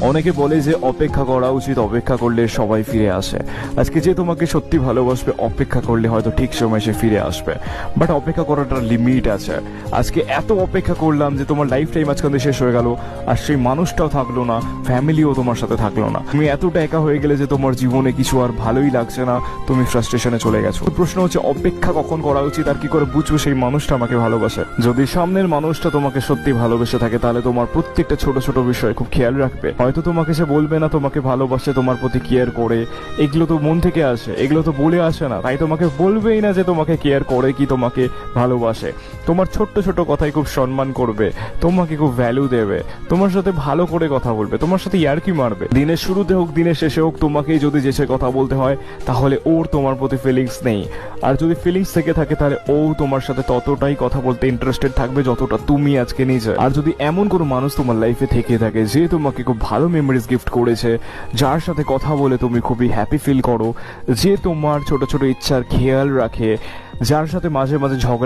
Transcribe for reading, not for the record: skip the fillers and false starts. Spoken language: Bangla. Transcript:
অনেকে বলে যে অপেক্ষা করা উচিত, অপেক্ষা করলে সবাই ফিরে আসে। আজকে যে তোমাকে সত্যি ভালোবাসবে অপেক্ষা করলে হয়তো ঠিক সময় সে ফিরে আসবে, বাট অপেক্ষা করাটার লিমিট আছে। আজকে এত অপেক্ষা করলাম যে তোমার লাইফ টাইম মাঝখানে শেষ হয়ে গেল, আর সেই মানুষটাও থাকলো না, ফ্যামিলিও তোমার সাথে থাকলো না, তুমি এতটা একা হয়ে গেলে যে তোমার জীবনে কিছু আর ভালোই লাগছে না, তুমি ফ্রাস্ট্রেশনে চলে গেছো। প্রশ্ন হচ্ছে অপেক্ষা কখন করা উচিত, আর কি করে বুঝবো সেই মানুষটা আমাকে ভালোবাসে? যদি সামনের মানুষটা তোমাকে সত্যি ভালোবেসে থাকে তাহলে তোমার প্রত্যেকটা ছোট ছোট বিষয়ে খুব খেয়াল রাখবে। হয়তো তোমাকে সে বলবে না তোমাকে ভালোবাসে, তোমার প্রতি কেয়ার করে, এগুলো তো মন থেকে আসে, এগুলো তো বলে আসে না, তাই তোমাকে বলবেই না যে তোমাকে কেয়ার করে কি তোমাকে ভালোবাসে। তোমার ছোট্ট ছোট কথাই খুব সম্মান করবে, তোমাকে খুব ভ্যালু দেবে, তোমার সাথে ভালো করে কথা বলবে, তোমার সাথে ইয়ার্কি মারবে। দিনের শুরুতে হোক দিনের শেষে হোক তোমাকেই যদি যেসে কথা বলতে হয় তাহলে ওর তোমার প্রতি ফিলিংস নেই। আর যদি ফিলিংস থেকে থাকে তাহলে ও তোমার সাথে ততটাই কথা বলতে ইন্টারেস্টেড থাকবে যতটা তুমি আজকে নিজে। আর যদি এমন কোনো মানুষ তোমার লাইফে থেকে থাকে যে তোমাকে খুব ভালো মেমোরিজ গিফট করেছে, যার সাথে কথা বলে তুমি খুবই হ্যাপি ফিল করো, যে তোমার ছোট ছোট ইচ্ছার খেয়াল রাখে, যার সাথে মাঝে মাঝে ঝগড়া